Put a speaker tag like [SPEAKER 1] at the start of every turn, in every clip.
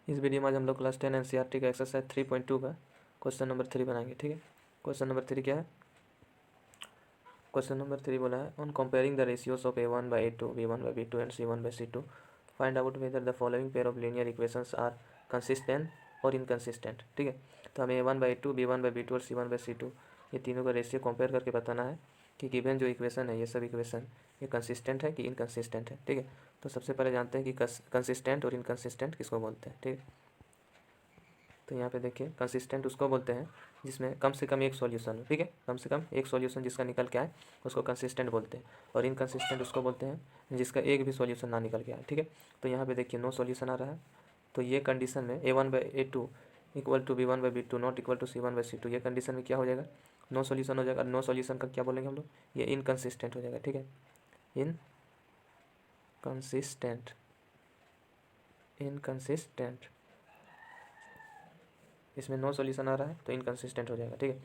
[SPEAKER 1] इस वीडियो में आज हम लोग क्लास 10 एनसीईआरटी का एक्सरसाइज 3.2 का क्वेश्चन नंबर 3 बनाएंगे। ठीक है, क्वेश्चन नंबर 3 क्या है? क्वेश्चन नंबर 3 बोला है, on comparing the ratios of a1/a2, b1/b2 and c1/c2 find out whether the following pair of linear equations are consistent और इनकंसिस्टेंट। ठीक है, तो हमें a1/a2, b1/b2 और c1/c2 ये तीनों का रेशियो कंपेयर करके बताना है कि गिवन जो इक्वेशन है, ये सब इक्वेशन ये कंसिस्टेंट है कि इनकंसिस्टेंट है। ठीक है, तो सबसे पहले जानते हैं कि कंसिस्टेंट और इनकंसिस्टेंट किसको बोलते हैं। ठीक है, तो यहाँ पे देखिए कंसिस्टेंट उसको बोलते हैं जिसमें कम से कम एक सॉल्यूशन हो। ठीक है, कम से कम एक सॉल्यूशन जिसका निकल के आए उसको कंसिस्टेंट बोलते हैं। और इनकंसिस्टेंट उसको बोलते हैं जिसका एक भी सॉल्यूशन ना निकल के आए। ठीक है, तो यहाँ पे देखिए नो सॉल्यूशन आ रहा है, तो ये कंडीशन में a1/a2 equal to b1/b2 not equal to c1/c2, ये कंडीशन में क्या हो जाएगा? नो सॉल्यूशन हो जाएगा। नो सॉल्यूशन का क्या बोलेंगे हम लोग? ये इनकंसिस्टेंट हो जाएगा। ठीक है, इनकंसिस्टेंट इनकंसिस्टेंट इसमें नो सॉल्यूशन आ रहा है तो इनकंसिस्टेंट हो जाएगा। ठीक है,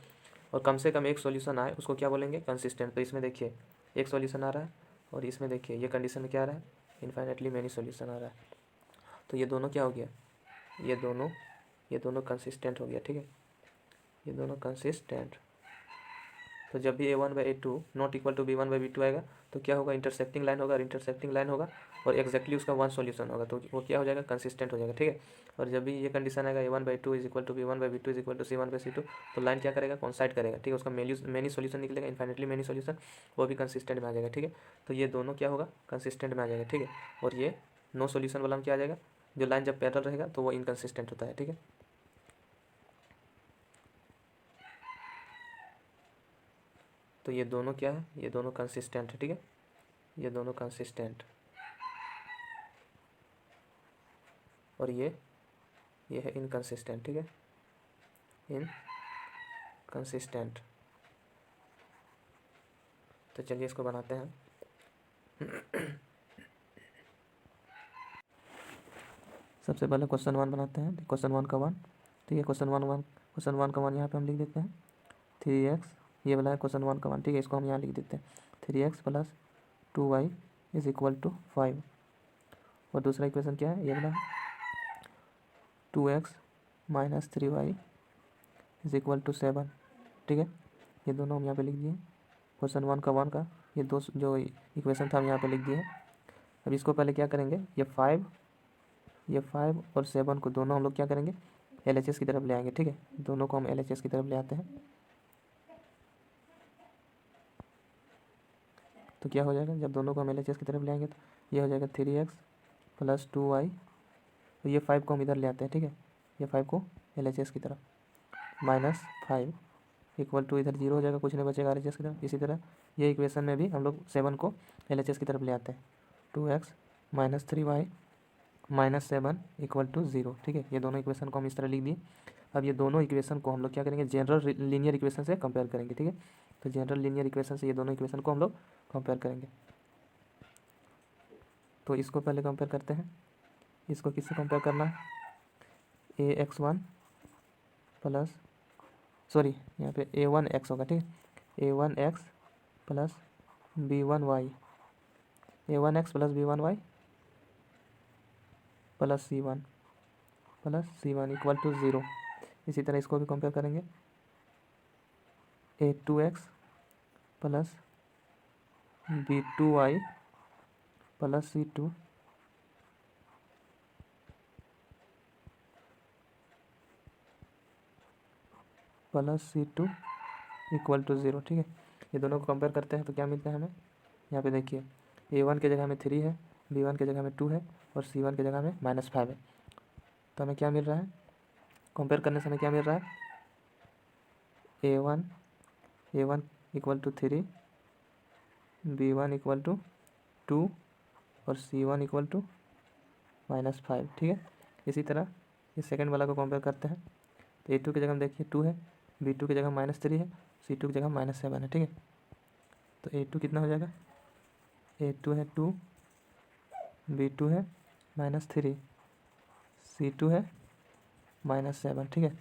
[SPEAKER 1] और कम से कम एक सॉल्यूशन आए उसको क्या बोलेंगे? कंसिस्टेंट। तो इसमें देखिए एक सॉल्यूशन आ रहा है और इसमें देखिए ये कंडीशन में क्या आ रहा है? इनफाइनेटली मेनी सॉल्यूशन आ रहा है। तो ये दोनों क्या हो गया? ये दोनों कंसिस्टेंट हो गया। ठीक है, ये दोनों कंसिस्टेंट। तो जब भी a1/a2 not equal to b1/b2 आएगा तो क्या होगा? इंटरसेक्टिंग लाइन होगा, और इंटरसेक्टिंग लाइन होगा और एक्जैक्टली उसका वन सॉल्यूशन होगा, तो वो क्या हो जाएगा? कंसिस्टेंट हो जाएगा। ठीक है, और जब भी ये कंडीशन आएगा a1/2 is equal to b1/b2 is equal to c1/c2, तो लाइन क्या करेगा? कॉन्साइड करेगा। ठीक है, उसका मेनी सॉल्यूशन निकलेगा, इन्फाइनेटली मेनी सॉल्यूशन, वो भी कंसिस्टेंट में आ जाएगा। ठीक है, तो ये दोनों क्या होगा? कंसिस्टेंट में आ जाएगा। ठीक है, और ये नो सॉल्यूशन वाला में क्या आ जाएगा? जो लाइन जब पैरेलल रहेगा तो वो इनकंसिस्टेंट होता है। ठीक है, तो ये दोनों क्या है? ये दोनों कंसिस्टेंट है। ठीक है, ये दोनों कंसिस्टेंट, और ये है इनकंसिस्टेंट। ठीक है, इनकंसिस्टेंट। तो चलिए इसको बनाते हैं। सबसे पहले क्वेश्चन 1 बनाते हैं। क्वेश्चन 1 का 1, ठीक है, क्वेश्चन वन का 1 यहाँ पे हम लिख देते हैं 3x, ये वाला है क्वेश्चन 1 का 1। ठीक है, इसको हम यहाँ लिख देते हैं 3x plus 2y is equal to 5। और दूसरा इक्वेशन क्या है? ये वाला 2x minus 3y is equal to 7। ठीक है, ये दोनों हम यहाँ पे लिख दिए क्वेश्चन 1 का 1 का। ये दो जो इक्वेशन था हम यहाँ पे लिख दिए। अब इसको पहले क्या करेंगे? ये 5 और 7 को दोनों हम लोग क्या करेंगे? LHS की तरफ ले आएंगे। ठीक है, दोनों को हम LHS की तरफ ले आते हैं, तो क्या हो जाएगा? जब दोनों को हम LHS की तरफ ले आएंगे तो ये हो जाएगा 3x प्लस 2y। तो ये 5 को हम इधर ले आते हैं। ठीक है, ये 5 को LHS की तरफ माइनस 5 इक्वल टू इधर 0 हो जाएगा, कुछ नहीं बचेगा RHS की तरफ। इसी तरह ये इक्वेशन में भी हम लोग 7 को LHS की तरफ ले आते हैं, 2x minus 3y minus 7 equal to 0। ठीक है, ये दोनों इक्वेशन को हम इस तरह लिख दिए। अब ये दोनों इक्वेशन को हम लोग क्या करेंगे? जनरल लीनियर इक्वेशन से कंपेयर करेंगे। ठीक है, तो जनरल लीनियर इक्वेशन से ये दोनों इक्वेशन को हम लोग कंपेयर करेंगे। तो इसको पहले कंपेयर करते हैं। इसको किससे कंपेयर करना है? ax1 प्लस सॉरी यहाँ पे a1x होगा। ठीक है, a1x plus b1y, a1x plus b1y plus c1 equal to 0। इसी तरह इसको भी कंपेयर करेंगे a2x plus b2y plus c2 plus c2 equal to 0। ठीक है, ये दोनों को कंपेयर करते हैं तो क्या मिलता है हमें? यहाँ पे देखिए a1 के जगह में 3 है, b1 के जगह में 2 है और c1 के जगह में -5 है। तो हमें क्या मिल रहा है? कंपेयर करने से हमें क्या मिल रहा है? a1 equal to 3, b1 equal to 2 और c1 इक्वल टू -5। ठीक है, इसी तरह इस सेकंड वाला को कंपेयर करते हैं। तो a2 की जगह में देखिए 2 है, b2 की जगह -3 है, c2 की जगह -7 है। ठीक है, तो a2 कितना हो जाएगा? a2 है 2, b2 है -3, c2 है -7। ठीक है,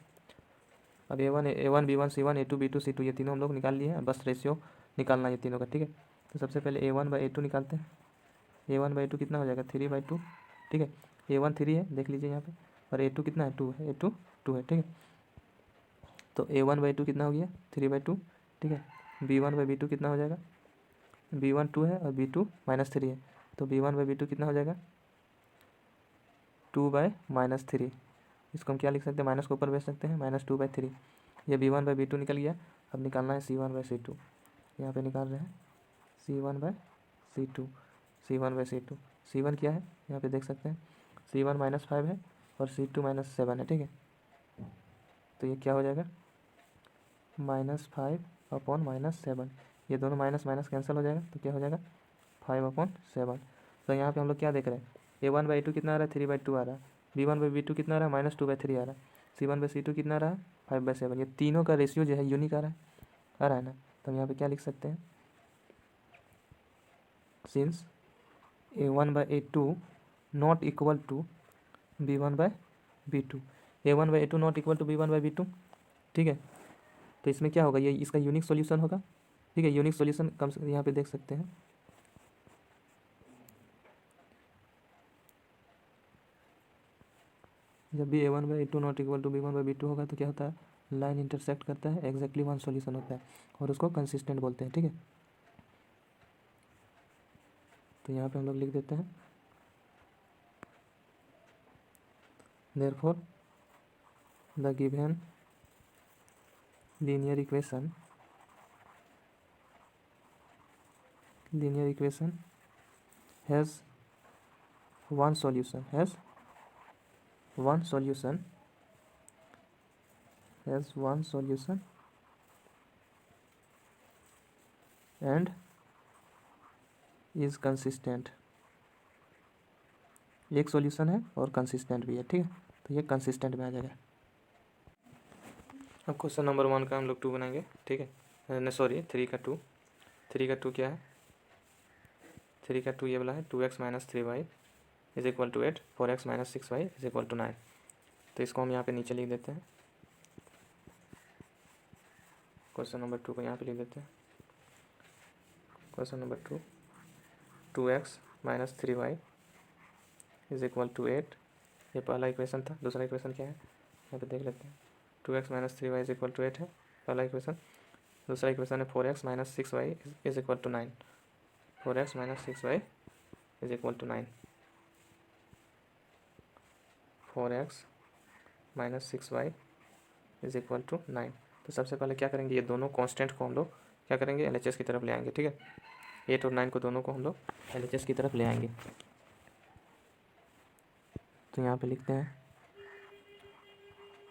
[SPEAKER 1] अब a1 b1 c1 a2 b2 c2 ये तीनों हम लोग निकाल लिए हैं, बस रेशियो निकालना है ये तीनों का। ठीक है, तो सबसे पहले a1/a2 निकालते हैं। a1/a2 कितना हो जाएगा? 3/2। ठीक है, a1 3 है, देख लीजिए यहाँ पे, और A2 कितना है, 2 है, A2 2 है, ठीक है। तो A1/2 कितना हो गया, 3/2, ठीक है। B1/B2 कितना हो जाएगा, B1 2 है और B2 -3 है, तो B1/B2 कितना हो जाएगा, 2/-3। इसको हम क्या लिख सकते हैं, माइनस को ऊपर भेज सकते हैं, -2/3। ये B1/B2 निकल गया। अब निकालना है C1/C2, यहाँ पे निकाल रहे हैं C1/C2, C1/C2। C1 क्या है, यहाँ पे देख सकते हैं, C1 -5 है और C2 -7 है, ठीक है। तो ये क्या हो जाएगा, -5/-7। ये दोनों माइनस माइनस कैंसिल हो जाएगा, तो क्या हो जाएगा, 5/7। तो यहाँ पे हम लोग क्या देख रहे हैं, A1/2 कितना आ रहा है, 3/2 आ रहा है। B1/B2 कितना आ रहा है, -2/3 आ रहा है। C1/C2 कितना आ रहा है, 5/7। ये तीनों का रेशियो जो है यूनिक आ रहा है ना। तो हम यहाँ पे क्या लिख सकते हैं, since A1/A2 not equal to B1/B2, A1/A2 not equal to B1/B2, ठीक है। तो इसमें क्या होगा, ये इसका यूनिक सॉल्यूशन होगा, ठीक है। यूनिक सॉल्यूशन कम से यहाँ पे देख सकते हैं, जब भी A1/A2 not equal to B1/B2 होगा तो क्या होता है, लाइन इंटरसेक्ट करता है, एग्जैक्टली वन सॉल्यूशन होता है और उसको कंसिस्टेंट बोलते हैं, ठीक है। तो यहाँ पे हम लोग लिख देते हैं, therefore the given linear equation has one solution and is consistent. एक सॉल्यूशन है और कंसिस्टेंट भी है, ठीक है। तो ये कंसिस्टेंट में आ जाएगा। अब क्वेश्चन नंबर 1 का हम लोग 2 बनाएंगे, ठीक है। नहीं सॉरी, 3 का 2। 3 का 2 क्या है, 3 का 2 ये वाला है, 2x - 3y is equal to 8, 4x - 6y is equal to 9। तो इसको हम यहाँ पे नीचे लिख देते हैं, क्वेश्चन नंबर 2 को यहाँ पे लिख देते हैं। Question number 2, 2x - 3y is equal to 8, ये पहला इक्वेशन था। दूसरा इक्वेशन क्या है, यहाँ पे देख लेते हैं। 2x - 3y is equal to 8 है पहला इक्वेशन। दूसरा इक्वेशन है 4x - 6y is equal to 9। 4x - 6y is equal to 9। 4x - 6y is equal to 9। तो सबसे पहले क्या करेंगे, ये दोनों कांस्टेंट को हम लोग क्या करेंगे, LHS की तरफ ले आएंगे, ठीक है। 8 और 9 को दोनों को हम लोग LHS की तरफ ले आएंगे। तो यहाँ पे लिखते हैं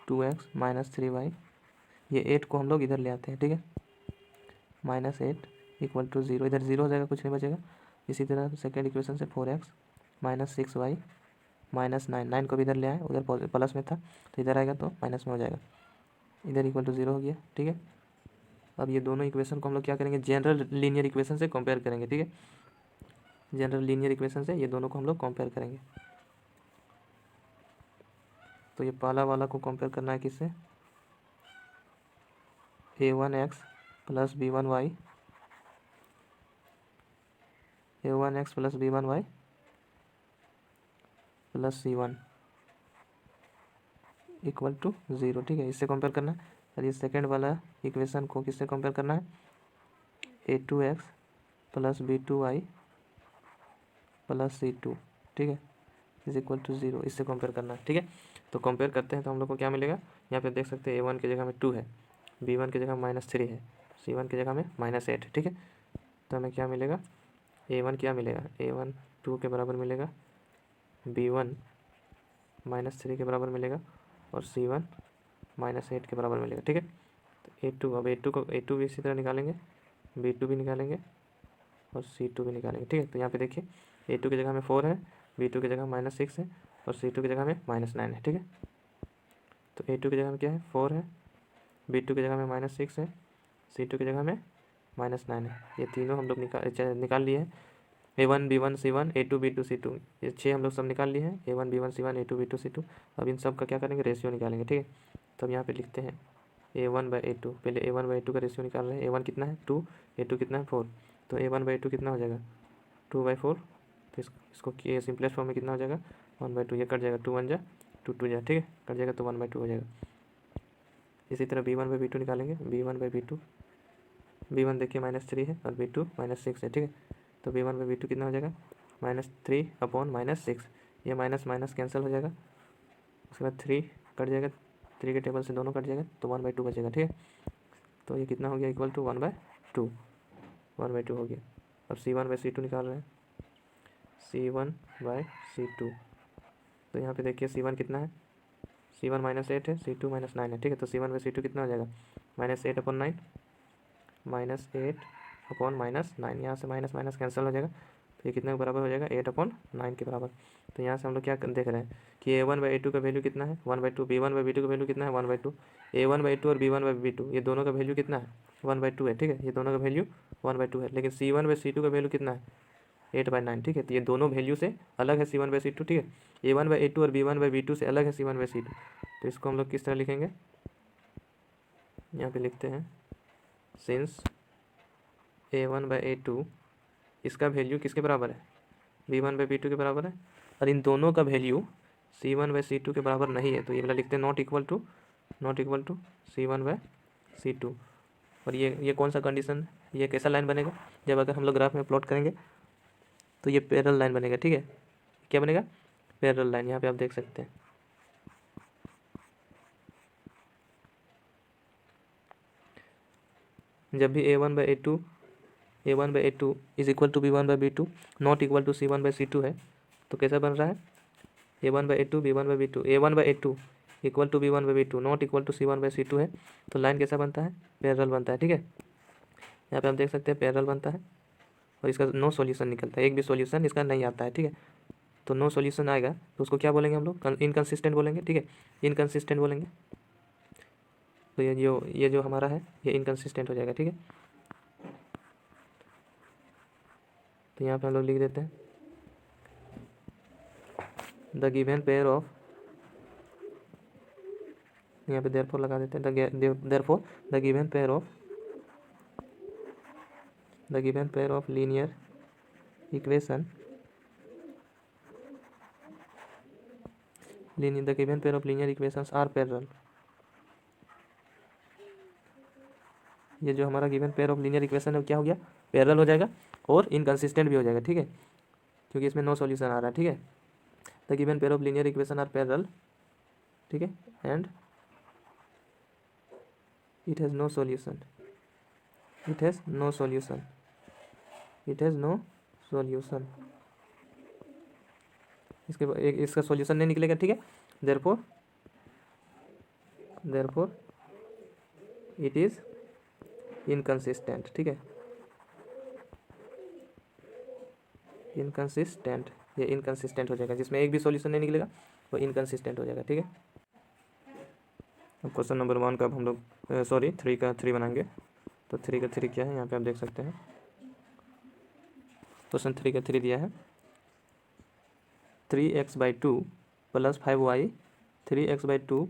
[SPEAKER 1] 2x - 3y, ये 8 को हम लोग इधर ले आते हैं, ठीक है। -8 इक्वल टू 0, इधर 0 हो जाएगा, कुछ नहीं बचेगा। इसी तरह सेकेंड इक्वेशन से 4x - 6y -9, 9 को भी इधर ले आए, उधर प्लस में था तो इधर आएगा तो माइनस में हो जाएगा। इधर इक्वल टू 0 हो गया, ठीक है। अब ये दोनों इक्वेशन को हम लोग क्या करेंगे, जनरल लीनियर इक्वेशन से कंपेयर करेंगे, ठीक है। जनरल लीनियर इक्वेशन से ये दोनों को हम लोग कंपेयर करेंगे। तो ये पहला वाला को कंपेयर करना है किससे, A1x + B1y, A1x + B1y + C1 equal to 0, ठीक है। इससे कंपेयर करना है। और ये सेकेंड वाला इक्वेशन को किससे कंपेयर करना है, A2x + B2y + C2, ठीक है, इज इक्वल टू 0, इससे कंपेयर करना है, ठीक है। तो कंपेयर करते हैं तो हम लोग को क्या मिलेगा, यहाँ पे देख सकते हैं A1 की जगह में 2 है, B1 की जगह -3 है, C1 की जगह में -8, ठीक है। तो हमें क्या मिलेगा, A1 क्या मिलेगा, A1 2 के बराबर मिलेगा, B1 -3 के बराबर मिलेगा और C1 -8 के बराबर मिलेगा, ठीक है। तो A2, अब A2 भी इसी तरह निकालेंगे, B2 भी निकालेंगे और C2 भी निकालेंगे, ठीक है। तो यहाँ पे देखिए A2 की जगह में 4 है, B2 की जगह -6 है और C2 की जगह में -9 है, ठीक है। तो A2 की जगह में क्या है, 4 है, B2 की जगह में -6 है, C2 की जगह में -9 है। ये तीनों हम लोग निकाल लिए हैं, A1 B1 C1 A2 B2 C2, ये 6 हम लोग सब निकाल लिए हैं, A1 B1 C1 A2 B2 C2। अब इन सब का क्या करेंगे, रेशियो निकालेंगे, ठीक है। तो अब यहाँ पे लिखते हैं A1/A2, पहले A1/A2 का रेशियो निकाल रहे हैं। A1 कितना है 2, A2 कितना है 4, तो A1/A2 कितना हो जाएगा 2/4। तो इसको सिंपलेस्ट फॉर्म में कितना हो जाएगा 1/2, ये कट जाएगा, 2 1 जा टू टू जा, ठीक है, कट जाएगा तो 1/2 हो जाएगा। इसी तरह b1/b2 निकालेंगे, b1/b2, b1 देखिए -3 है और b2 -6 है, ठीक है। तो b1/b2 कितना हो जाएगा, -3/-6, ये माइनस माइनस कैंसिल हो जाएगा। उसके बाद 3 कट जाएगा, 3 के टेबल से दोनों कट जाएगा तो 1/2 बचेगा, ठीक है। तो ये कितना हो गया, इक्वल टू 1/2, 1/2 हो गया। अब c1/c2 निकाल रहे हैं, c1/c2। तो यहाँ पे देखिए c1 कितना है, c1 -8 है, c2 -9 है, ठीक है। तो c1/c2 कितना हो जाएगा, -8/9, -8/9, यहाँ से माइनस माइनस कैंसिल हो जाएगा। तो ये कितने के बराबर हो जाएगा, 8/9 के बराबर। तो यहाँ से हम लोग क्या देख रहे हैं कि a1/a2 का वैल्यू कितना है, 1/2, b1/b2 का वैल्यू कितना है, 1/2। a1/a2 और b1/b2 ये दोनों का वैल्यू कितना है, 1/2 है, ठीक है। ये दोनों का वैल्यू 1/2 है, लेकिन c1/c2 का वैल्यू कितना है, 8/9, ठीक है। तो ये दोनों वैल्यू से अलग है c1/c2, ठीक है। a1/a2 और b1/b2 से अलग है c1/c2। तो इसको हम लोग किस तरह लिखेंगे, यहाँ पे लिखते हैं सिंस a1/a2 इसका वैल्यू किसके बराबर है, b1/b2 के बराबर है, और इन दोनों का वैल्यू c1/c2 के बराबर नहीं है। तो ये वाला लिखते हैं नॉट इक्वल टू c1/c2। और ये कौन सा कंडीशन है, ये कैसा लाइन बनेगा, जब अगर हम लोग ग्राफ में प्लॉट करेंगे तो ये पैरेलल लाइन बनेगा, ठीक है। क्या बनेगा, पैरेलल लाइन, यहाँ पे आप देख सकते हैं। जब भी a1/a2 is equal to b1/b2 not equal to c1/c2 है, तो कैसा बन रहा है, a1/a2 b1/b2, a1/a2 equal to b1/b2 not equal to c1/c2 है, तो लाइन कैसा बनता है, पैरेलल बनता है, ठीक है। यहाँ पे आप देख सकते हैं पैरेलल बनता है और इसका नो सॉल्यूशन निकलता है, एक भी सॉल्यूशन इसका नहीं आता है, ठीक है। तो नो सॉल्यूशन आएगा तो उसको क्या बोलेंगे हम लोग, इनकंसिस्टेंट बोलेंगे, ठीक है, इनकंसिस्टेंट बोलेंगे। तो ये जो हमारा है ये इनकंसिस्टेंट हो जाएगा, ठीक है। तो यहाँ पे हम लोग लिख देते हैं द गिवन पेयर ऑफ, यहाँ पे देयरफॉर लगा देते हैं, therefore the given pair of linear equation are parallel. ये जो हमारा given pair of linear equation है क्या हो गया, पैरेलल हो जाएगा और इनकंसिस्टेंट भी हो जाएगा, ठीक है, क्योंकि इसमें नो सॉल्यूशन आ रहा है, ठीक है। The given pair of linear equation are parallel, ठीक है, and it has no solution, इसका सॉल्यूशन नहीं निकलेगा, ठीक है। therefore it is inconsistent, ठीक है, इनकंसिस्टेंट, ये इनकंसिस्टेंट हो जाएगा, जिसमें एक भी सॉल्यूशन नहीं निकलेगा वो इनकंसिस्टेंट हो जाएगा, ठीक है। अब क्वेश्चन नंबर 1 का हम लोग 3 का 3 बनाएंगे। तो 3 का 3 क्या है, यहाँ पे आप देख सकते हैं क्वेश्चन 3 का 3 दिया है 3x/2 + 5y 3x/2 +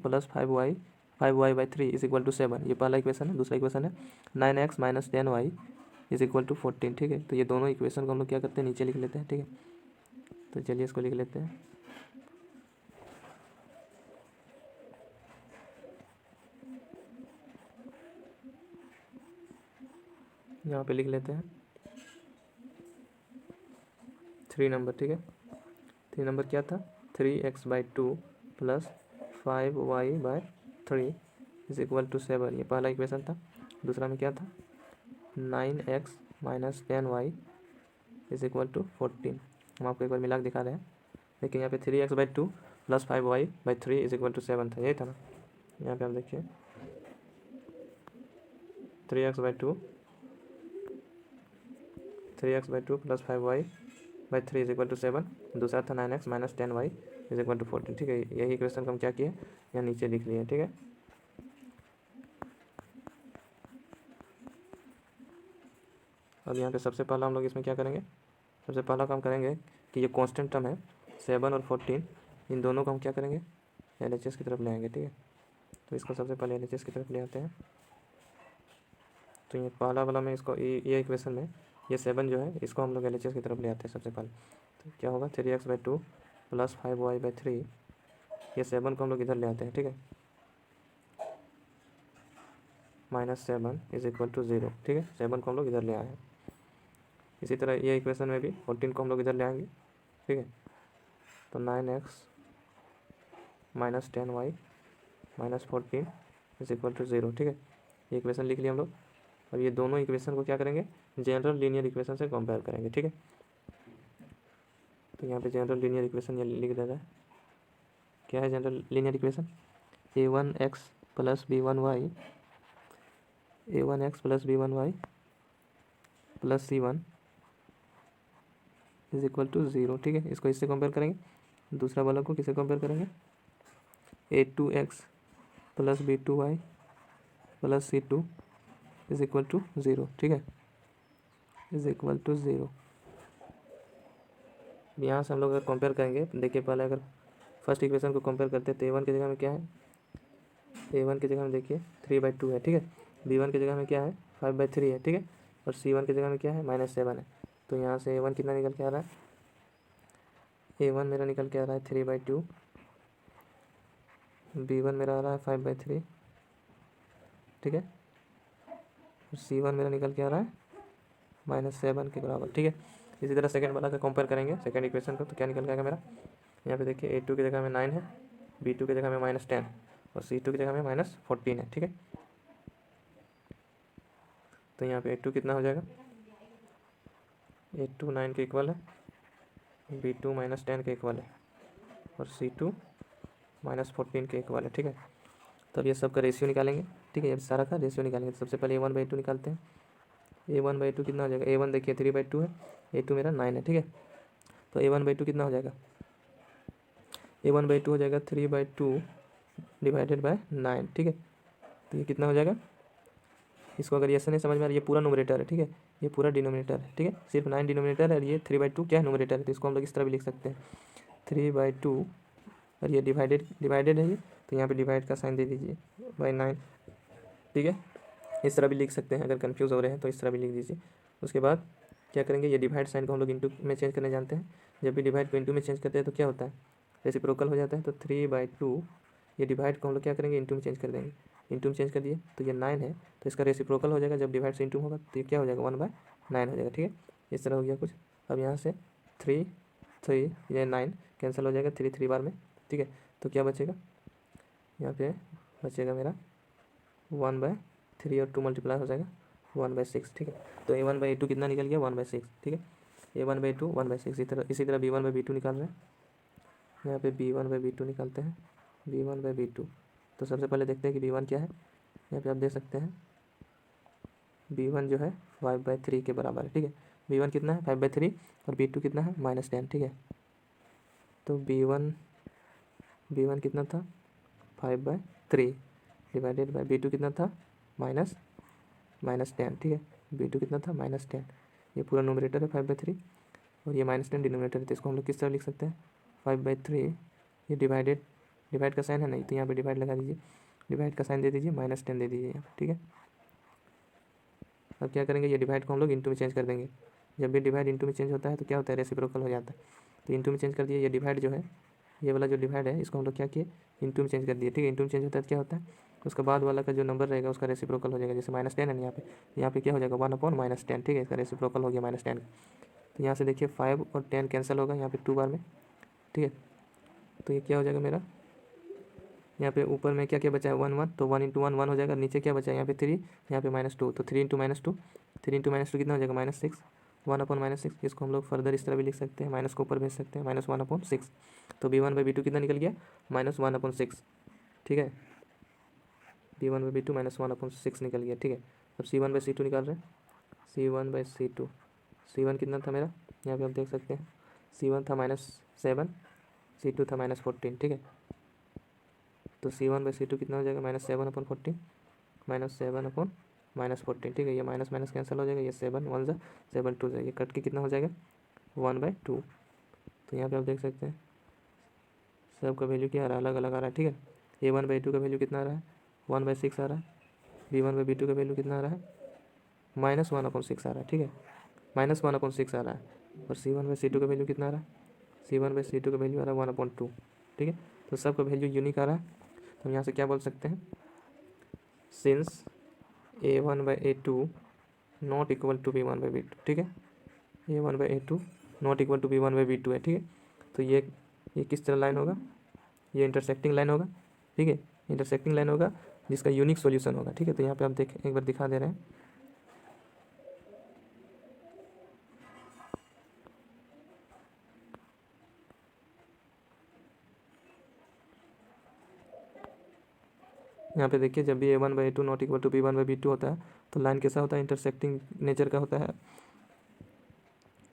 [SPEAKER 1] 5y/3 is equal to 7। ये पहला इक्वेशन है। दूसरा इक्वेशन है 9x - 10y is equal to 14, ठीक है। तो ये दोनों इक्वेशन को हम लोग क्या करते हैं, नीचे लिख लेते हैं, ठीक है। तो चलिए इसको लिख लेते हैं, यहाँ पे लिख लेते हैं 3 नंबर, ठीक है। 3 नंबर क्या था, 3x/2 + 5y/3 is equal to 7, ये पहला इक्वेशन था। दूसरा में क्या था, 9x - 10y is equal to 14। हम आपको एक बार मिला के दिखा रहे हैं, लेकिन यहाँ पे 3x/2 + 5y/3 is equal to 7 था, यही था ना। यहाँ पे आप देखिए 3x/2 + 5y/3 is equal to 7। दूसरा था 9x - 10y is equal to 14, ठीक है। यही इक्वेशन को हम क्या किए, यहाँ नीचे लिख लिए, ठीक है। अब यहाँ पे सबसे पहला हम लोग इसमें क्या करेंगे, सबसे पहला काम करेंगे कि ये कांस्टेंट टर्म है 7 और 14, इन दोनों को हम क्या करेंगे, LHS की तरफ ले आएंगे, ठीक है। तो इसको सबसे पहले LHS की तरफ ले आते हैं। तो ये पहला वाला में इसको ये इक्वेशन में ये 7 जो है इसको हम लोग LHS की तरफ ले आते हैं सबसे पहले। तो क्या होगा, 3x/2 + 5y/3 ये 7 को हम लोग इधर ले आते हैं, ठीक है, -7 इज इक्वल टू 0, ठीक है, 7 को हम लोग इधर ले आए हैं। इसी तरह ये इक्वेशन में भी 14 को हम लोग इधर ले आएंगे, ठीक है, तो 9x - 10y - 14 is equal to 0, ठीक है, ये इक्वेशन लिख लिया हम लोग। और ये दोनों इक्वेशन को क्या करेंगे, जनरल लीनियर इक्वेशन से कंपेयर करेंगे, ठीक है। तो यहाँ पे जनरल लीनियर इक्वेशन ये लिख देता है, क्या है general linear equation, a1x + b1y a1x + b1y + c1 is equal to 0, ठीक है। इसको इससे कंपेयर करेंगे, दूसरा वाला को किससे कंपेयर करेंगे, a2x + b2y + c2 is equal to 0, ठीक है, इज इक्वल टू 0। यहाँ से हम लोग अगर कंपेयर करेंगे, देखिए पहले अगर फर्स्ट इक्वेशन को कंपेयर करते हैं तो a1 की जगह में क्या है, a1 की जगह में देखिए 3/2 है, ठीक है, b1 की जगह में क्या है 5/3 है, ठीक है, और c1 की जगह में क्या है -7 है। तो यहाँ से a1 कितना निकल के आ रहा है, a1 मेरा निकल के आ रहा है 3/2, b1 मेरा आ रहा है 5/3, ठीक है, और c1 मेरा निकल के आ रहा है -7 के बराबर, ठीक है। इसी तरह सेकंड वाला का कंपेयर करेंगे, सेकंड इक्वेशन को, तो क्या निकल के आएगा मेरा, यहाँ पे देखिए a2 की जगह में 9 है, b2 की जगह में -10 और c2 की जगह में -14 है, ठीक है। तो यहाँ पे a2 कितना हो जाएगा, a2 9 के इक्वल है, b2 -10 के इक्वल है और c2 -14 के इक्वल है, ठीक है। तो अब ये सब का रेशियो निकालेंगे, ठीक है, ये सारा का रेशियो निकालेंगे। तो सबसे पहले a1/2 निकालते हैं, a1/2 कितना हो जाएगा, a1 देखिए 3/2 है, a2 मेरा 9 है, ठीक है। तो a1/2 कितना हो जाएगा, a1/2 हो जाएगा 3/2 डिवाइडेड बाय 9, ठीक है। तो ये कितना हो जाएगा, इसको अगर ऐसे नहीं समझ में आ रहा, ये पूरा नोमिनेटर है, ठीक है, ये पूरा डिनोमिनेटर है, ठीक है, सिर्फ 9 डिनोमिनेटर है और ये 3/2 क्या है नोमिनेटर है। तो इसको हम लोग इस तरह भी लिख सकते हैं 3/2 और ये डिवाइडेड है ये, तो यहाँ पे डिवाइड का साइन दे दीजिए बाय 9, ठीक है। इस तरह भी लिख सकते हैं, अगर कन्फ्यूज़ हो रहे हैं तो इस तरह भी लिख दीजिए। उसके बाद क्या करेंगे, ये डिवाइड साइन को हम लोग इंटू में चेंज करने जानते हैं। जब भी डिवाइड को इंटू में चेंज करते हैं तो क्या होता है, रेसिप्रोकल हो जाता है। तो 3/2 ये डिवाइड को हम लोग क्या करेंगे, इंटू में चेंज कर देंगे, इंटू में चेंज कर दिए तो ये 9 है, तो इसका रेसिप्रोकल हो जाएगा। जब डिवाइड से इंटू होगा तो ये क्या हो जाएगा 1/9 हो जाएगा, ठीक है। इस तरह हो गया कुछ। अब यहाँ से 3 ये 9 कैंसिल हो जाएगा 3 बार में, ठीक है। तो क्या बचेगा, यहाँ पे बचेगा मेरा 1/3 और 2 मल्टीप्लाई हो जाएगा 1/6, ठीक है। तो a1/a2 कितना निकल गया 1/6, ठीक है, a1/2 1/6। इसी तरह b1/b2 निकाल रहे हैं, यहाँ पे b1/b2 निकालते हैं, b1/b2। तो सबसे पहले देखते हैं कि b1 क्या है। यहाँ पे आप देख सकते हैं b1 जो है 5/3 के बराबर है, ठीक है। b1 कितना है 5/3 और b2 कितना है -10, ठीक है। तो b1 कितना था 5/3 डिवाइडेड बाय b2 कितना था -10, ठीक है। b2 कितना था -10, ये पूरा नोमिनेटर है 5/3 और ये -10 डिनोमिनेटर है। तो इसको हम लोग किस तरह लिख सकते हैं 5/3, ये डिवाइड का साइन है नहीं, तो यहाँ पे डिवाइड लगा दीजिए, डिवाइड का साइन दे दीजिए, -10 दे दीजिए यहाँ पे, ठीक है। अब क्या करेंगे, ये डिवाइड को हम लोग इंटू में चेंज कर देंगे। जब भी डिवाइड इंटू में चेंज होता है तो क्या होता है, रेसिप्रोकल हो जाता है। तो इंटू में चेंज कर दिए, ये डिवाइड जो है, ये वाला जो डिवाइड है इसको हम लोग क्या किए, इंटू में चेंज कर दिए, ठीक है। इंटू में चेंज होता है तो क्या होता है, उसके बाद वाला का जो नंबर रहेगा उसका रेसिप्रोकल हो जाएगा। जैसे -10 है ना, यहाँ पे क्या हो जाएगा 1/-10, ठीक है, इसका रेसिप्रोकल हो गया -10। तो यहाँ से देखिए 5 और 10 कैंसिल होगा यहाँ पे 2 बार में, ठीक है। तो ये क्या हो जाएगा मेरा, यहाँ पे ऊपर में क्या क्या बचा है 1 तो 1 × 1 1 हो जाएगा। नीचे क्या बचा है यहाँ पे 3, यहाँ पे -2, तो 3 × -2 कितना हो जाएगा -6, 1/-6। इसको हम लोग फर्दर इस तरह भी लिख सकते हैं, माइनस को ऊपर भेज सकते हैं, -1/6। तो b1/b2 कितना निकल गया -1/6, ठीक है, b1/b2 -1/6 निकल गया, ठीक है। अब c1/c2 निकाल रहे हैं, c1/c2, c1 कितना था मेरा, यहाँ पे आप देख सकते हैं c1 था -7, c2 था -14, ठीक है। तो c1/c2 कितना हो जाएगा -7/14, -7/14, ठीक है। ये माइनस माइनस कैंसिल हो जाएगा, ये 7 1 ज़ा 7 2 ज़ा, ये कट के कितना हो जाएगा 1/2। तो यहाँ पे आप देख सकते हैं सब का वैल्यू क्या आ रहा है, अलग अलग आ रहा है, ठीक है। a1/2 का वैल्यू कितना आ रहा है 1/6 आ रहा है, b1/b2 का वैल्यू कितना आ रहा है -1/6 आ रहा है, ठीक है, -1/6 आ रहा है। और c1/c2 का वैल्यू कितना आ रहा है, c1/c2 का वैल्यू आ रहा है 1/2, ठीक है। तो सबका वैल्यू यूनिक आ रहा है, तो हम यहाँ से क्या बोल सकते हैं, since a1/a2 not equal to b1/b2, ठीक है, a1/a2 not equal to b1/b2 है, ठीक है। तो ये किस तरह लाइन होगा, ये इंटरसेक्टिंग लाइन होगा, ठीक है, इंटरसेक्टिंग लाइन होगा जिसका यूनिक सॉल्यूशन होगा, ठीक है। तो यहाँ पे आप देख एक बार दिखा दे रहे हैं, यहाँ पे देखिए जब भी a1/a2 not equal to b1/b2 होता है तो लाइन कैसा होता है, इंटरसेक्टिंग नेचर का होता है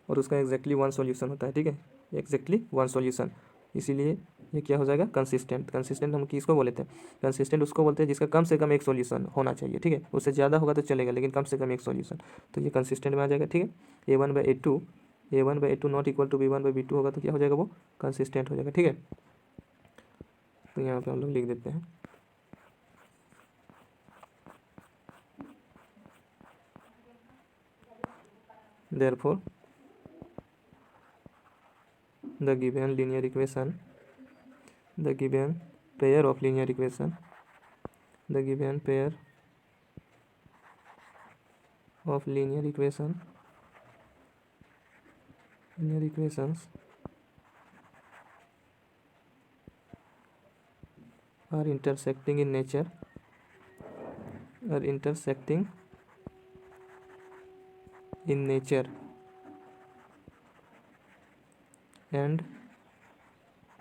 [SPEAKER 1] और उसका एग्जैक्टली वन सॉल्यूशन होता है, ठीक है, एग्जैक्टली वन सॉल्यूशन। इसीलिए ये क्या हो जाएगा, कंसिस्टेंट। कंसिस्टेंट हम किसको बोले थे, कंसिस्टेंट उसको बोलते हैं जिसका कम से कम एक सॉल्यूशन होना चाहिए, ठीक है, उससे ज़्यादा होगा तो चलेगा लेकिन कम से कम एक सॉल्यूशन, तो ये कंसिस्टेंट में आ जाएगा, ठीक है। a1/a2 not equal to b1/b2 होगा तो क्या हो जाएगा, वो कंसिस्टेंट हो जाएगा, ठीक है। तो यहाँ पे हम लोग लिख देते हैं therefore the given linear equation, the given pair of linear equation, the given pair of linear equations are intersecting in nature, are intersecting in nature and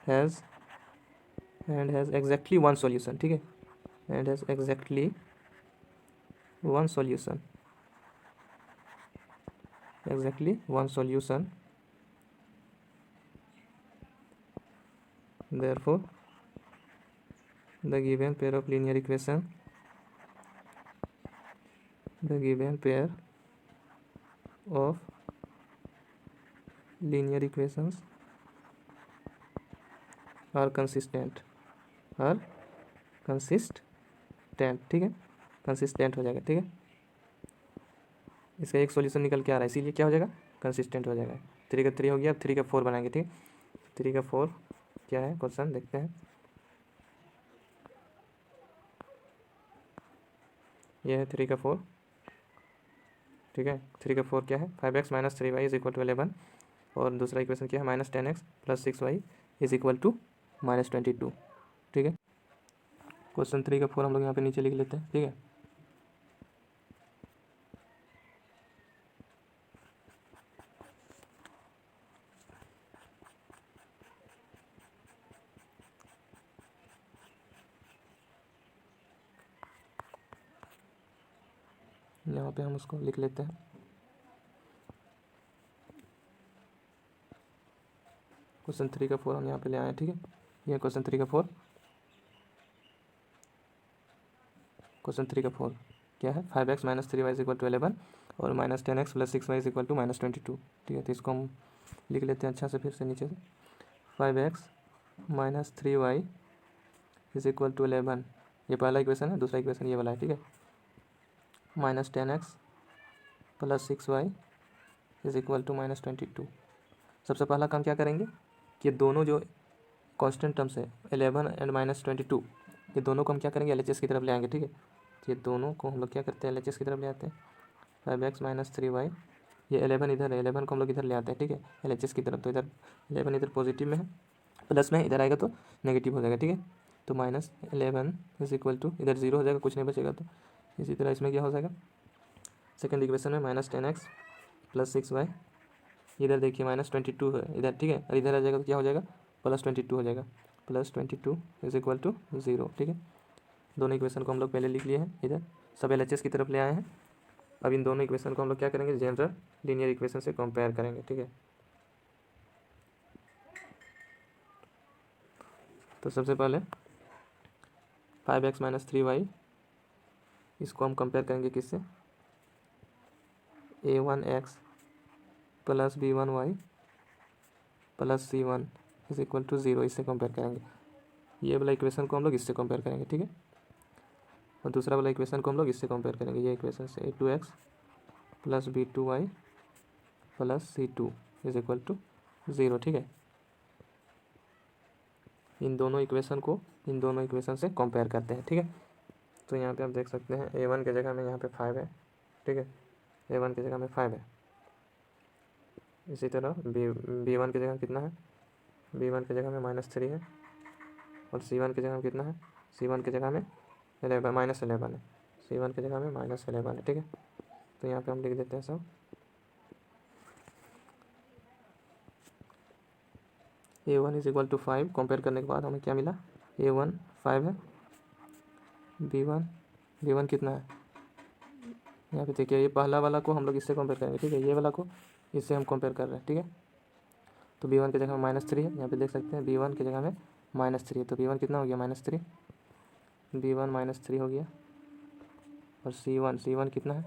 [SPEAKER 1] has exactly one solution, ठीक है, and has exactly one solution, exactly one solution, therefore the given pair of linear equation, the given pair of linear equations are consistent, are consistent, ठीक है, consistent हो जाएगा, ठीक है। इसका एक सॉल्यूशन निकल के आ रहा है इसीलिए क्या हो जाएगा, कंसिस्टेंट हो जाएगा। 3 का 3 हो गया, अब 3 का 4 बनाएंगे, ठीक है। 3 का 4 क्या है, क्वेश्चन देखते हैं, यह है 3 का 4, ठीक है। 3 का 4 क्या है, 5x minus 3y is equal to 11, और दूसरा इक्वेशन क्या है, -10x plus 6y is equal to -22, ठीक है। क्वेश्चन 3 का 4 हम लोग यहाँ पे नीचे लिख लेते हैं, ठीक है। यहाँ पे हम उसको लिख लेते हैं, क्वेश्चन 3 का 4 हम यहाँ पे ले आए हैं, ठीक है। ये क्वेश्चन 3 का 4, क्वेश्चन 3 का 4 क्या है, 5x minus 3y is equal to 11 और -10x plus 6y is equal to -22, ठीक है। तो इसको हम लिख लेते हैं अच्छा से, फिर से नीचे से 5x minus 3y is equal to 11, ये पहला इक्वेशन है, दूसरा इक्वेशन ये वाला है, ठीक है। -10x plus 6y is equal to -22। सबसे पहला काम क्या करेंगे कि दोनों जो कांस्टेंट टर्म्स है 11 एंड -22, ये दोनों को हम क्या करेंगे, LHS की तरफ ले आएंगे, ठीक है। तो ये दोनों को हम लोग क्या करते हैं, LHS की तरफ ले आते हैं। 5x माइनस 3y, ये 11 इधर है, 11 को हम लोग इधर ले आते हैं, ठीक है, LHS की तरफ। तो इधर 11 इधर पॉजिटिव में है, प्लस में इधर आएगा तो नेगेटिव हो जाएगा, ठीक है। तो -11 इज इक्वल टू, इधर 0 हो जाएगा, कुछ नहीं बचेगा। तो इसी तरह इसमें क्या हो जाएगा, सेकेंड इक्वेशन में -10x प्लस 6y, इधर देखिए -22 है इधर, ठीक है, और इधर आ जाएगा तो क्या हो जाएगा, +22 हो जाएगा, +22 इज इक्वल टू 0, ठीक है। दोनों इक्वेशन को हम लोग पहले लिख लिए हैं, इधर सब LHS की तरफ ले आए हैं। अब इन दोनों इक्वेशन को हम लोग क्या करेंगे, जनरल लीनियर इक्वेशन से कंपेयर करेंगे, ठीक है। तो सबसे पहले 5x माइनस 3y, इसको हम कंपेयर करेंगे किससे, a1x plus b1y plus c1 is equal to 0, इससे कंपेयर करेंगे। ये वाला इक्वेशन को हम लोग इससे कंपेयर करेंगे, ठीक है। और दूसरा वाला इक्वेशन को हम लोग इससे कंपेयर करेंगे, ये इक्वेशन से a2x plus b2y plus c2 is equal to 0, ठीक है। इन दोनों इक्वेशन से कंपेयर करते हैं, ठीक है। तो यहाँ पे आप देख सकते हैं A1 की जगह में यहाँ पे 5 है, ठीक है, A1 की जगह में 5 है। इसी तरह B1 की जगह कितना है, B1 की जगह में -3 है, और C1 की जगह में कितना है, C1 की जगह में -11 है, C1 की जगह में -11 है, ठीक है। तो यहाँ पे हम लिख देते हैं सब A1 is equal to 5। Compare करने के बाद हमें क्या मिला, A1 5 है, B1 कितना है, यहाँ पे देखिए ये पहला वाला को हम लोग इससे कंपेयर करेंगे, ठीक है, ये वाला को इससे हम कंपेयर कर रहे हैं, ठीक है। तो B1 की जगह में -3 है, यहाँ पे देख सकते हैं B1 की जगह में -3 है, तो B1 कितना हो गया -3, B1 -3 हो गया। और C1 कितना है,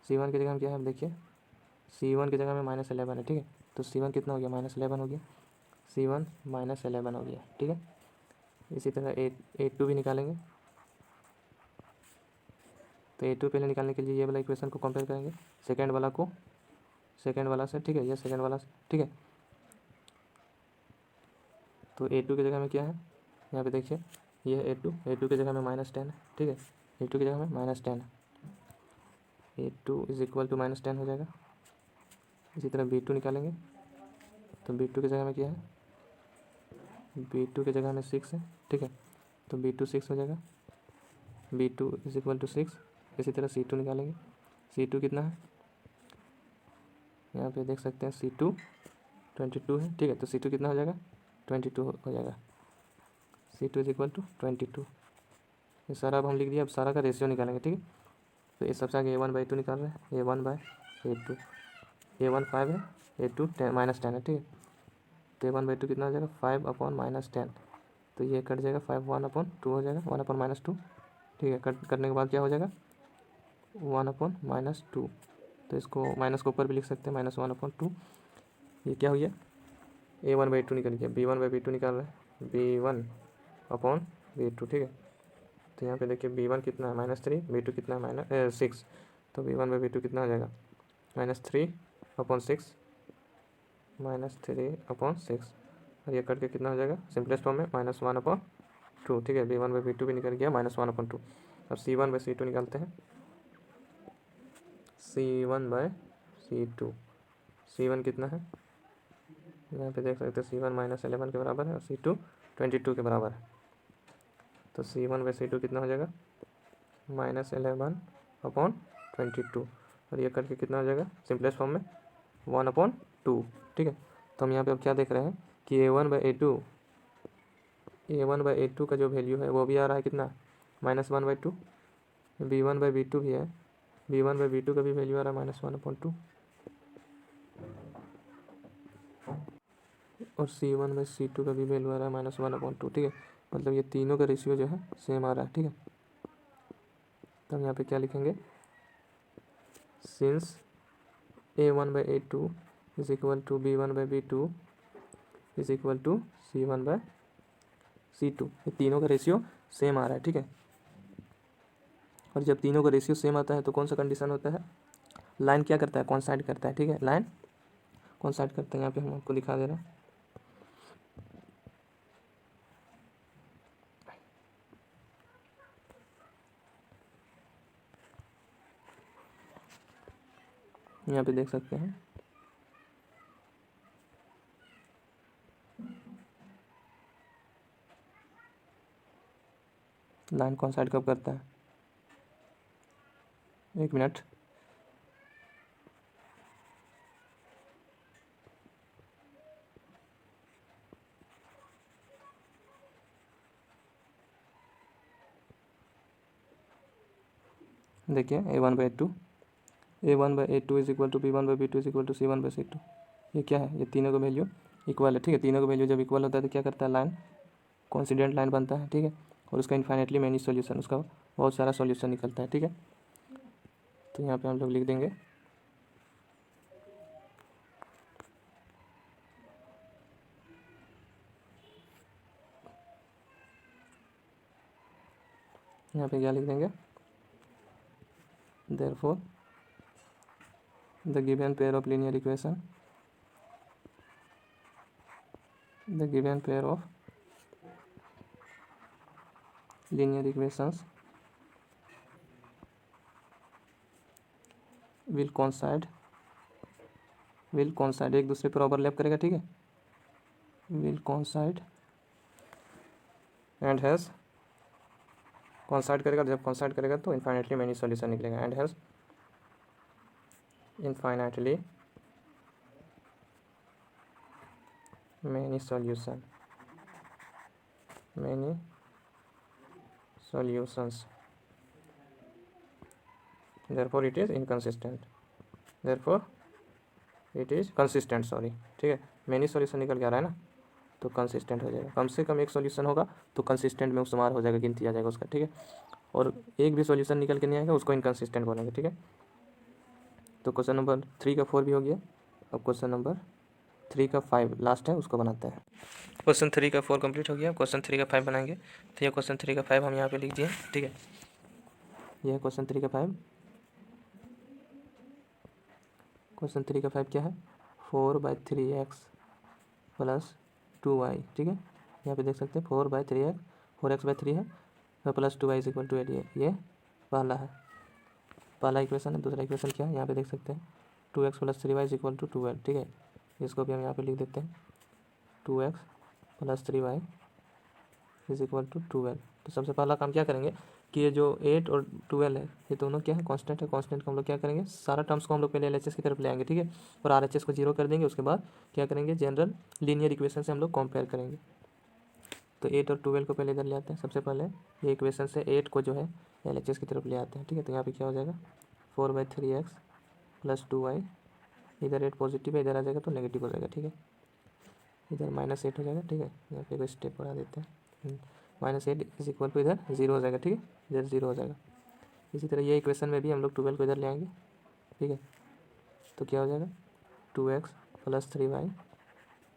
[SPEAKER 1] C1 की जगह में क्या है, देखिए C1 की जगह में -11 है, ठीक है। तो C1 कितना हो गया, -11 हो गया, C1 -11 हो गया, ठीक है। इसी तरह A2 भी निकालेंगे। तो A2 पहले निकालने के लिए ये वाला इक्वेशन को कंपेयर करेंगे सेकेंड वाला से, ठीक है, ये सेकेंड वाला से, ठीक है। तो A2 की जगह में क्या है, यहाँ पे देखिए ये है A2 की जगह में -10 है, ठीक है, A2 की जगह में -10 है, A2 इज इक्वल टू -10 हो जाएगा। इसी तरह B2 निकालेंगे। तो B2 की जगह में क्या है, B2 की जगह में 6 है, ठीक है, तो B2 6 हो जाएगा, B2 इज इक्वल टू 6। इसी तरह C2 निकालेंगे। C2 कितना है, यहाँ पे देख सकते हैं C2 22 है, ठीक है, तो C2 कितना हो जाएगा, 22 हो जाएगा, C2 इज इक्वल टू 22। ये सारा अब हम लिख दिया, अब सारा का रेशियो निकालेंगे, ठीक है। तो ये सबसे आगे A1/2 निकाल रहे हैं, A1/A2, A1 5 है, A2 -10 है, ठीक है। तो A1/2 कितना हो जाएगा, 5/-10, तो ये कट जाएगा, 5 1/2 हो जाएगा, 1/-2, ठीक है। कट करने के बाद क्या हो जाएगा, 1/-2। तो इसको माइनस को ऊपर भी लिख सकते हैं, -1/2। ये क्या हो गया, A1/2 निकल गया, B1/B2 निकाल रहे हैं, B1/B2, ठीक है। तो यहाँ पे देखिए B1 कितना है, -3, B2 कितना है, -6। तो B1/B2 कितना हो जाएगा, -3/6, -3/6, और ये करके कितना हो जाएगा, सिंपलेस्ट फॉर्म में -1/2, ठीक है। B1/B2 भी निकल गया, -1/2। अब C1/C2 निकालते हैं, C1/C2, C1 कितना है, यहाँ पे देख सकते हैं C1 -11 के बराबर है, और C2 22 के बराबर है। तो C1/C2 कितना हो जाएगा, -11/22, और ये करके कितना हो जाएगा, सिंपलेस्ट फॉर्म में 1/2, ठीक है। तो हम यहाँ पे अब क्या देख रहे हैं कि A1/A2 का जो वैल्यू है वो भी आ रहा है कितना, -1/2। B1/B2 भी है, B1/B2 का भी वैल्यू आ रहा है -1/2, और C1/C2 का भी वैल्यू आ रहा है -1/2, ठीक है। मतलब ये तीनों का रेशियो जो है सेम आ रहा है, ठीक है। तो हम यहाँ पे क्या लिखेंगे, since A1/A2 is equal to B1/B2 is equal to C1/C2, ये तीनों का रेशियो सेम आ रहा है, ठीक है। और जब तीनों का रेशियो सेम आता है तो कौन सा कंडीशन होता है, लाइन क्या करता है, कोइंसाइड करता है, ठीक है, लाइन कोइंसाइड करता है। यहाँ पे हम आपको दिखा दे रहे हैं, यहाँ पे देख सकते हैं लाइन कोइंसाइड कब करता है, एक मिनट, देखिए A1/A2 is equal to B1/B2 is equal to C1/C2, ये क्या है, ये तीनों का वैल्यू इक्वल है, ठीक है। तीनों का वैल्यू जब इक्वल होता है तो क्या करता है, लाइन कोइंसिडेंट लाइन बनता है, ठीक है, और उसका इन्फाइनेटली मैनी सॉल्यूशन, उसका बहुत सारा सॉल्यूशन निकलता है, ठीक है। तो यहाँ पे हम लोग लिख देंगे यहाँ पे क्या लिख देंगे, therefore the given pair of linear equation, the given pair of linear equations will coincide एक दूसरे पर ओवरलैप करेगा, ठीक है, will coincide and has coincide करेगा, जब कोइंसाइड करेगा तो इनफाइनाइटली मैनी सॉल्यूशन निकलेगा, and has infinitely many solutions therefore it is inconsistent, therefore it is consistent, sorry, ठीक है, मैनी सॉल्यूशन निकल के आ रहा है ना, तो कंसिस्टेंट हो जाएगा, कम से कम एक सॉल्यूशन होगा तो कंसिस्टेंट में शुमार हो जाएगा, गिनती आ जाएगा उसका, ठीक है, और एक भी सॉल्यूशन निकल के नहीं आएगा उसको इनकंसिस्टेंट बोलेंगे, ठीक है। तो क्वेश्चन नंबर 3 का 4 भी हो गया। अब क्वेश्चन नंबर 3 का 5 लास्ट है, उसको बनाते हैं। क्वेश्चन 3 का 4 कंप्लीट हो गया, क्वेश्चन 3 का 5 बनाएंगे। तो ये क्वेश्चन 3 का 5 हम यहाँ पे लिख दिए, ठीक है, यह क्वेश्चन 3 का 5। क्वेश्चन 3 का 5 क्या है, 4/3x प्लस 2y, ठीक है, यहाँ पे देख सकते हैं 4/3x, 4x/3 है, और plus 2y is equal to 8, ये पहला है, पहला इक्वेशन है। दूसरा इक्वेशन क्या है, यहाँ पे देख सकते हैं 2x plus 3y is equal to 12, ठीक है, इसको भी हम यहाँ पे लिख देते हैं 2x plus 3y is equal to 12। तो सबसे पहला काम क्या करेंगे कि ये जो 8 और 12 है ये दोनों क्या है, कांस्टेंट है, कांस्टेंट को हम लोग क्या करेंगे, सारा टर्म्स को हम लोग पहले एलएचएस की तरफ ले आएंगे, ठीक है, और आरएचएस को 0 कर देंगे, उसके बाद क्या करेंगे, जनरल लीनियर इक्वेशन से हम लोग कंपेयर करेंगे। तो 8 और 12 को पहले इधर ले आते हैं, सबसे पहले ये इक्वेशन से 8 को जो है एलएचएस की तरफ ले आते हैं, ठीक है, तो यहाँ पे क्या हो जाएगा 4/3x प्लस 2y, इधर 8 पॉजिटिव है, इधर आ जाएगा तो नेगेटिव हो जाएगा, ठीक है, इधर -8 हो जाएगा, ठीक है, यहाँ पे कोई स्टेप बढ़ा देते हैं, -8 इज इक्वल टू इधर 0 हो जाएगा, ठीक है, इधर 0 हो जाएगा। इसी तरह ये इक्वेशन में भी हम लोग 12 को इधर ले आएंगे, ठीक है, तो क्या हो जाएगा 2x plus 3y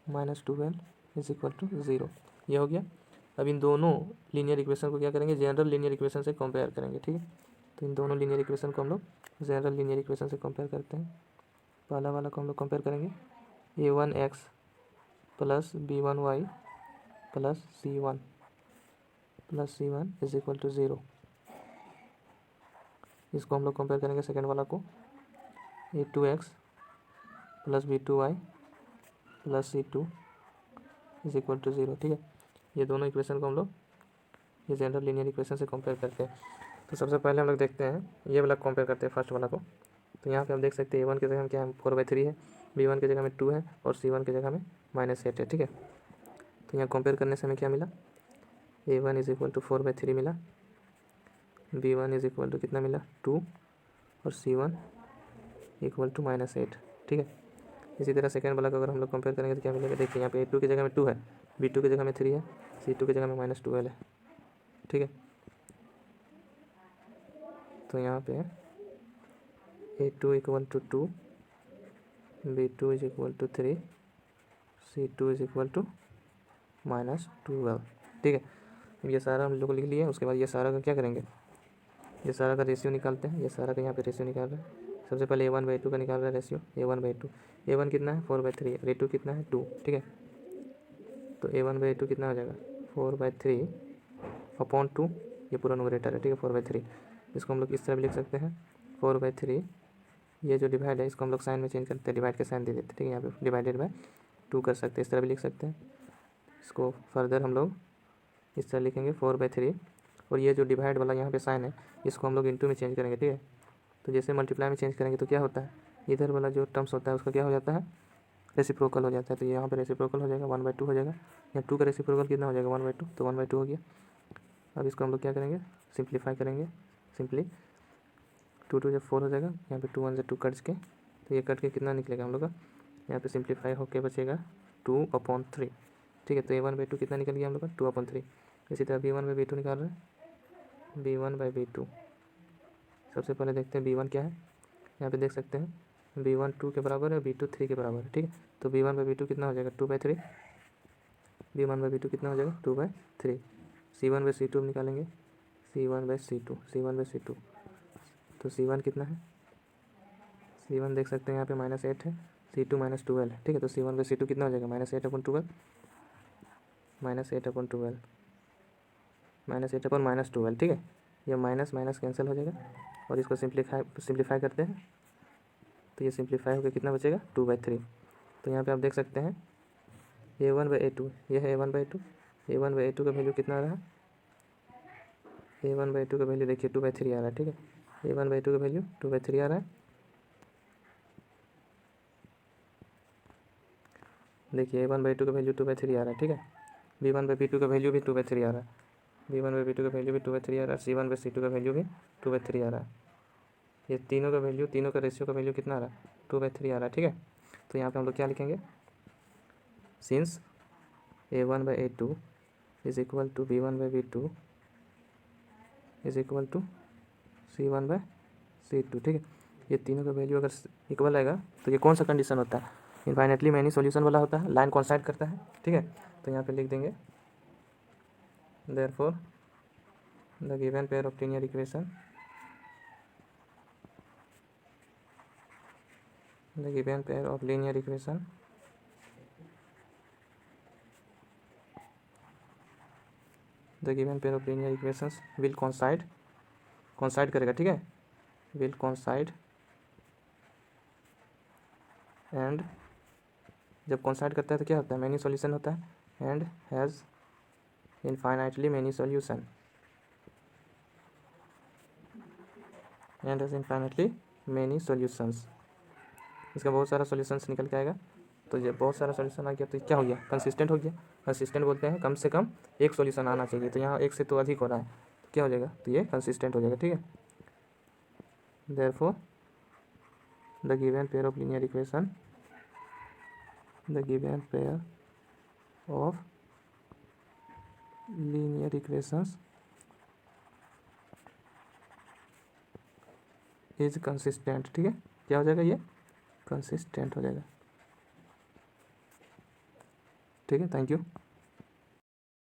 [SPEAKER 1] minus 12 is equal to 0, ये हो गया। अब इन दोनों लीनियर इक्वेशन को क्या करेंगे, जनरल लीनियर इक्वेशन से कंपेयर करेंगे, ठीक है, तो इन दोनों लीनियर इक्वेशन को हम लोग जनरल लीनियर इक्वेशन से कंपेयर करते हैं। पहला वाला को हम लोग कंपेयर करेंगे a1x plus b1y plus c1 is equal to 0, इसको हम लोग कंपेयर करेंगे सेकेंड वाला को a2x plus b2y plus c2 is equal to 0, ठीक है, ये दोनों इक्वेशन को हम लोग ये जनरल लीनियर इक्वेशन से कंपेयर करते हैं। तो सबसे पहले हम लोग देखते हैं ये वाला कंपेयर करते हैं फर्स्ट वाला को। तो यहाँ पे हम देख सकते हैं a1 की जगह में क्या है 4/3 है, b1 की जगह में 2 है और c1 की जगह में -8 है, ठीक है। तो यहाँ कंपेयर करने से हमें क्या मिला, a1 इज इक्वल टू 4/3 मिला, b1 इज इक्वल टू कितना मिला 2 और c1 इक्वल टू -8, ठीक है। इसी तरह सेकेंड वाला को अगर हम लोग कंपेयर करेंगे तो क्या मिलेगा, देखिए यहाँ पे a2 की जगह में 2 है, b2 की जगह में 3 है, c2 की जगह में -12 है, ठीक है। तो यहाँ पे a2 equal to 2, b2 is equal to 3, c2 is equal to -12, ठीक है। ये सारा हम लोग लिख लिए, उसके बाद ये सारा का क्या करेंगे, ये सारा का रेशियो निकालते हैं, ये सारा का यहाँ पे रेशियो निकाल रहे हैं। सबसे पहले a1/2 का निकाल रहा है रेशियो, a1/2, a1 कितना है 4/3, a2 कितना है 2, ठीक है। तो a1/2 कितना हो जाएगा 4/3 अपॉन 2, ये पूरा न्यूमरेटर है, ठीक है, 4/3। इसको हम लोग इस तरह भी लिख सकते हैं 4/3, ये जो डिवाइड है इसको हम लोग साइन में चेंज करते हैं, डिवाइड के साइन दे देते हैं, ठीक है, यहाँ पे डिवाइडेड बाय 2 कर सकते हैं, इस तरह भी लिख सकते हैं। इसको फर्दर हम लोग इस तरह लिखेंगे 4/3, और ये जो डिवाइड वाला यहाँ पे साइन है इसको हम लोग इंटू में चेंज करेंगे, ठीक है। तो जैसे मल्टीप्लाई में चेंज करेंगे तो क्या होता है, इधर वाला जो टर्म्स होता है उसका क्या हो जाता है, रेसिप्रोकल हो जाता है। तो यहाँ पे रेसिप्रोकल हो जाएगा 1/2 हो जाएगा, यहाँ 2 का रेसिप्रोकल कितना हो जाएगा 1/2, तो 1/2 हो गया। अब इसको हम लोग क्या करेंगे, सिंप्लीफाई करेंगे, सिंपली 2 2 जब 4 हो जाएगा, यहाँ पे 2 1 से 2 कट के, तो ये कट के कितना निकलेगा हम लोग का, यहाँ पे सिंप्लीफाई होके बचेगा 2/3, ठीक है। तो a1/2 कितना निकल गया हम लोग का 2/3। इसी तरह b1/b2 निकाल रहे हैं, b1/b2। सबसे पहले देखते हैं b1 क्या है, यहाँ पे देख सकते हैं b1 2 के बराबर है, b2 3 के बराबर है, ठीक है। तो b1/b2 कितना हो जाएगा 2/3, b1/b2 कितना हो जाएगा 2/3। c1/c2 निकालेंगे, c1/c2, तो c1 कितना है, c1 देख सकते हैं यहाँ पे -8 है, c2 -12 है, ठीक है। तो c1/c2 कितना हो जाएगा -8/12, -8/12, -8/-12, ठीक है। ये माइनस माइनस कैंसिल हो जाएगा और इसको सिंप्लीफाई करते हैं तो ये सिंप्लीफाई होकर कितना बचेगा 2/3। तो यहाँ पे आप देख सकते हैं a1/a2, ये है a1/a2, a1/a2 का वैल्यू कितना आ रहा है, a1/a2 का वैल्यू देखिए 2/3 आ रहा है, ठीक है। a1/a2 का वैल्यू 2/3 आ रहा है। देखिए a1/a2 का वैल्यू 2/3 आ रहा है, ठीक है। b1/b2 का वैल्यू भी 2/3 आ रहा है, b1/b2 का वैल्यू भी 2/3 आ रहा है, c1/c2 का वैल्यू भी 2/3 आ रहा है। ये तीनों का वैल्यू, तीनों का रेशियो का वैल्यू कितना आ रहा है 2/3 आ रहा है, ठीक है। तो यहाँ पे हम लोग क्या लिखेंगे, since a1/a2 is equal to b1/b2 is equal to c1/c2, ठीक है। ये तीनों का वैल्यू अगर इक्वल आएगा तो ये कौन सा कंडीशन होता है, इनफाइनेटली मैनी सॉल्यूशन वाला होता है, लाइन कॉन्साइड करता है, ठीक है। तो यहाँ पे लिख देंगे therefore the given pair of linear equation, the given pair of linear equation the given pair of linear equations will coincide करेगा, ठीक है, will coincide and जब coincide करता है तो क्या होता है, मैनी सॉल्यूशन होता है and has infinitely many solution and has infinitely many solutions, इसका बहुत सारा सॉल्यूशंस निकल के आएगा। तो जब बहुत सारा सॉल्यूशन आ गया तो क्या हो गया, कंसिस्टेंट हो गया। कंसिस्टेंट बोलते हैं कम से कम एक सॉल्यूशन आना चाहिए, तो यहाँ एक से तो अधिक हो रहा है तो क्या हो जाएगा, तो ये कंसिस्टेंट हो जाएगा, ठीक है। Therefore the given pair of linear equation, the given pair of linear equations is consistent, ठीक है। क्या हो जाएगा, ये कंसिस्टेंट हो जाएगा, ठीक है। Thank you.